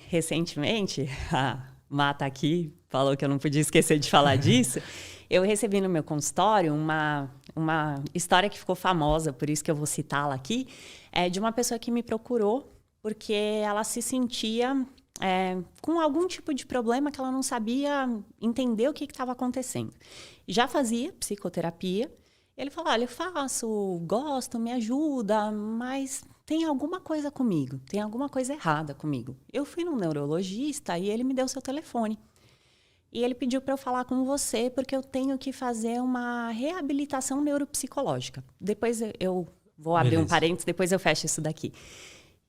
Recentemente, a Mata aqui falou que eu não podia esquecer de falar disso. Eu recebi no meu consultório uma história que ficou famosa, por isso que eu vou citá-la aqui, de uma pessoa que me procurou porque ela se sentia com algum tipo de problema que ela não sabia entender o que estava acontecendo. Já fazia psicoterapia. Ele falou, olha, eu faço, gosto, me ajuda, mas tem alguma coisa comigo, tem alguma coisa errada comigo. Eu fui num neurologista e ele me deu seu telefone. E ele pediu para eu falar com você porque eu tenho que fazer uma reabilitação neuropsicológica. Depois eu vou abrir um parênteses, depois eu fecho isso daqui.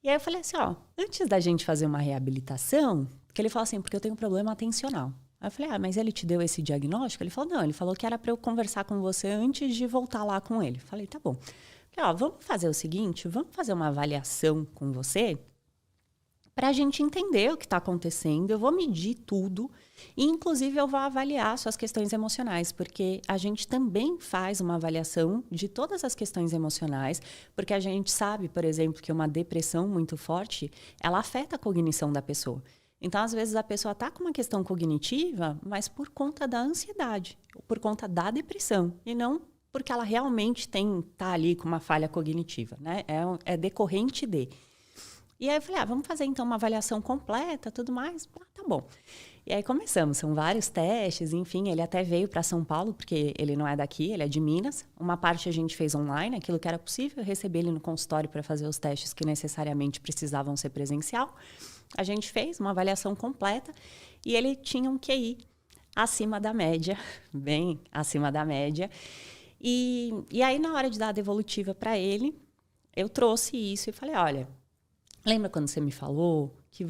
E aí eu falei assim, ó, antes da gente fazer uma reabilitação, que ele falou assim, porque eu tenho um problema atencional. Aí eu falei, mas ele te deu esse diagnóstico? Ele falou, não, ele falou que era para eu conversar com você antes de voltar lá com ele. Falei, tá bom. Falei, ó, vamos fazer o seguinte, vamos fazer uma avaliação com você para a gente entender o que está acontecendo. Eu vou medir tudo e, inclusive, eu vou avaliar suas questões emocionais, porque a gente também faz uma avaliação de todas as questões emocionais, porque a gente sabe, por exemplo, que uma depressão muito forte, ela afeta a cognição da pessoa. Então, às vezes, a pessoa está com uma questão cognitiva, mas por conta da ansiedade, por conta da depressão, e não porque ela realmente tá ali com uma falha cognitiva, né? É decorrente de. E aí eu falei, vamos fazer então uma avaliação completa, tudo mais. Tá bom. E aí começamos, são vários testes, enfim, ele até veio para São Paulo, porque ele não é daqui, ele é de Minas. Uma parte a gente fez online, aquilo que era possível, eu recebi ele no consultório para fazer os testes que necessariamente precisavam ser presencial. A gente fez uma avaliação completa e ele tinha um QI acima da média, bem acima da média. E aí, na hora de dar a devolutiva para ele, eu trouxe isso e falei, olha, lembra quando você me falou que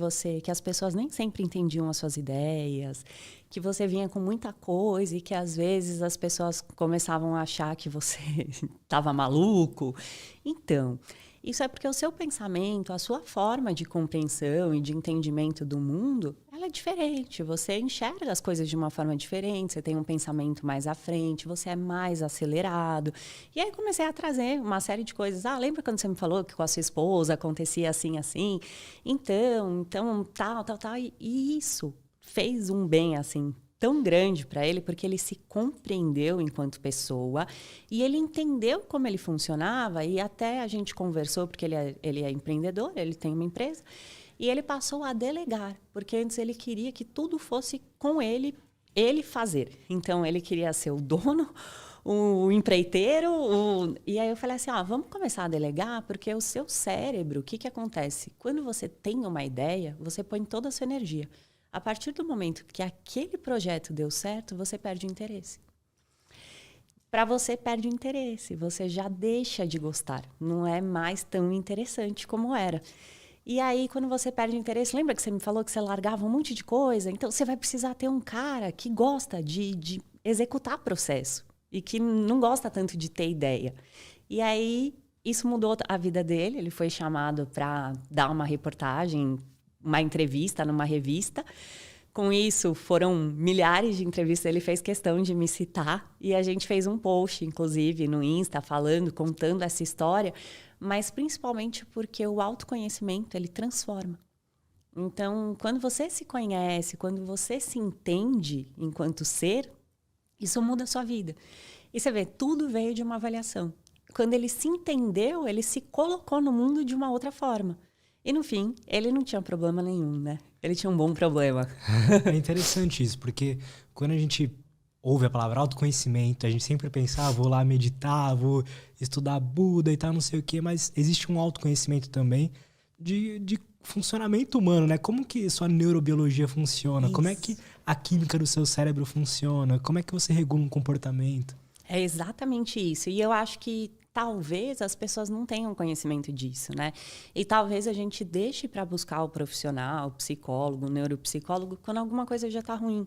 as pessoas nem sempre entendiam as suas ideias, que você vinha com muita coisa e que às vezes as pessoas começavam a achar que você estava maluco? Então, isso é porque o seu pensamento, a sua forma de compreensão e de entendimento do mundo, ela é diferente. Você enxerga as coisas de uma forma diferente, você tem um pensamento mais à frente, você é mais acelerado. E aí comecei a trazer uma série de coisas. Lembra quando você me falou que com a sua esposa acontecia assim, assim? Então, tal. E isso fez um bem, assim, tão grande para ele, porque ele se compreendeu enquanto pessoa e ele entendeu como ele funcionava e até a gente conversou, porque ele é empreendedor, ele tem uma empresa, e ele passou a delegar, porque antes ele queria que tudo fosse com ele fazer. Então, ele queria ser o dono, o empreiteiro, e aí eu falei assim, vamos começar a delegar, porque o seu cérebro, o que acontece? Quando você tem uma ideia, você põe toda a sua energia. A partir do momento que aquele projeto deu certo, você perde o interesse. Para você, perde o interesse. Você já deixa de gostar. Não é mais tão interessante como era. E aí, quando você perde o interesse, lembra que você me falou que você largava um monte de coisa? Então, você vai precisar ter um cara que gosta de executar processo e que não gosta tanto de ter ideia. E aí, isso mudou a vida dele. Ele foi chamado para dar uma reportagem, uma entrevista numa revista. Com isso, foram milhares de entrevistas. Ele fez questão de me citar. E a gente fez um post, inclusive, no Insta, contando essa história. Mas principalmente porque o autoconhecimento, ele transforma. Então, quando você se conhece, quando você se entende enquanto ser, isso muda a sua vida. E você vê, tudo veio de uma avaliação. Quando ele se entendeu, ele se colocou no mundo de uma outra forma. E, no fim, ele não tinha problema nenhum, né? Ele tinha um bom problema. É interessante isso, porque quando a gente ouve a palavra autoconhecimento, a gente sempre pensa, vou lá meditar, vou estudar Buda e tal, não sei o quê, mas existe um autoconhecimento também de funcionamento humano, né? Como que sua neurobiologia funciona? Isso. Como é que a química do seu cérebro funciona? Como é que você regula um comportamento? É exatamente isso. E eu acho que talvez as pessoas não tenham conhecimento disso, né? E talvez a gente deixe para buscar o profissional, o psicólogo, o neuropsicólogo, quando alguma coisa já está ruim.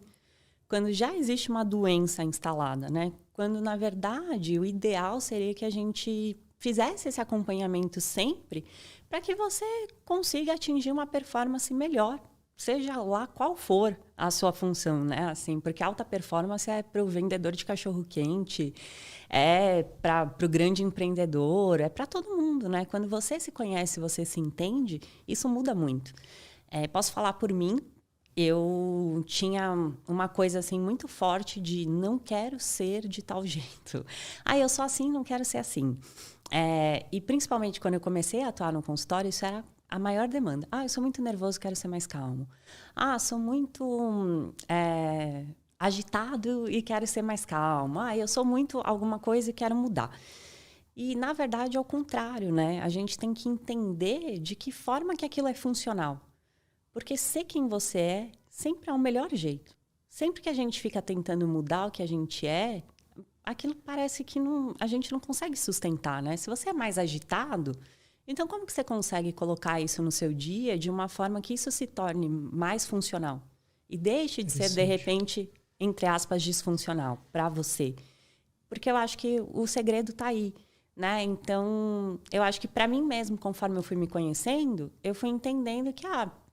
Quando já existe uma doença instalada, né? Quando, na verdade, o ideal seria que a gente fizesse esse acompanhamento sempre para que você consiga atingir uma performance melhor, seja lá qual for a sua função, né? Assim, porque alta performance é para o vendedor de cachorro-quente, é para o grande empreendedor, é para todo mundo, né? Quando você se conhece, você se entende, isso muda muito. Posso falar por mim, eu tinha uma coisa assim muito forte de não quero ser de tal jeito. Eu sou assim, não quero ser assim. E principalmente quando eu comecei a atuar no consultório, isso era a maior demanda. Eu sou muito nervoso, quero ser mais calmo. Sou muito agitado e quero ser mais calmo. Eu sou muito alguma coisa e quero mudar. E, na verdade, é o contrário, né? A gente tem que entender de que forma que aquilo é funcional. Porque ser quem você é sempre é o melhor jeito. Sempre que a gente fica tentando mudar o que a gente é, aquilo parece que a gente não consegue sustentar, né? Se você é mais agitado, então como que você consegue colocar isso no seu dia de uma forma que isso se torne mais funcional? E deixe de ser, de repente, entre aspas, disfuncional para você. Porque eu acho que o segredo está aí. Né? Então, eu acho que para mim mesmo, conforme eu fui me conhecendo, eu fui entendendo que,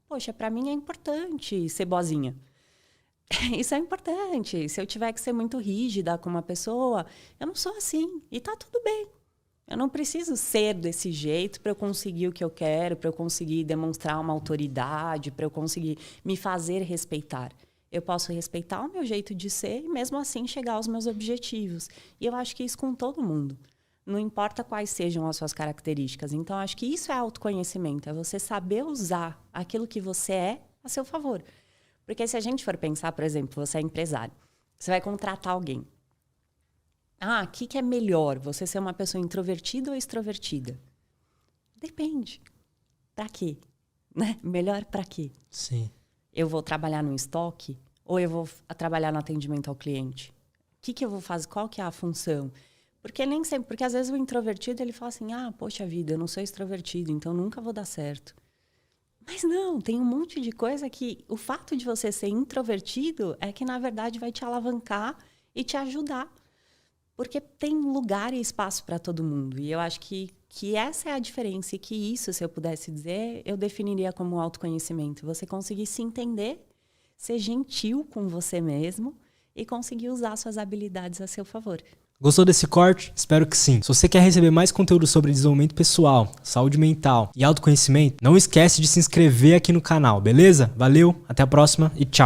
poxa, para mim é importante ser boazinha. Isso é importante. Se eu tiver que ser muito rígida com uma pessoa, eu não sou assim. E tá tudo bem. Eu não preciso ser desse jeito para eu conseguir o que eu quero, para eu conseguir demonstrar uma autoridade, para eu conseguir me fazer respeitar. Eu posso respeitar o meu jeito de ser e mesmo assim chegar aos meus objetivos. E eu acho que isso com todo mundo. Não importa quais sejam as suas características. Então, acho que isso é autoconhecimento. É você saber usar aquilo que você é a seu favor. Porque se a gente for pensar, por exemplo, você é empresário. Você vai contratar alguém. O que é melhor? Você ser uma pessoa introvertida ou extrovertida? Depende. Pra quê? Né? Melhor pra quê? Sim. Eu vou trabalhar no estoque ou eu vou trabalhar no atendimento ao cliente? O que eu vou fazer? Qual que é a função? Porque nem sempre, porque às vezes o introvertido ele fala assim, poxa vida, eu não sou extrovertido, então nunca vou dar certo. Mas não, tem um monte de coisa que o fato de você ser introvertido é que na verdade vai te alavancar e te ajudar. Porque tem lugar e espaço para todo mundo. E eu acho que essa é a diferença e que isso, se eu pudesse dizer, eu definiria como autoconhecimento. Você conseguir se entender, ser gentil com você mesmo e conseguir usar suas habilidades a seu favor. Gostou desse corte? Espero que sim. Se você quer receber mais conteúdo sobre desenvolvimento pessoal, saúde mental e autoconhecimento, não esquece de se inscrever aqui no canal, beleza? Valeu, até a próxima e tchau!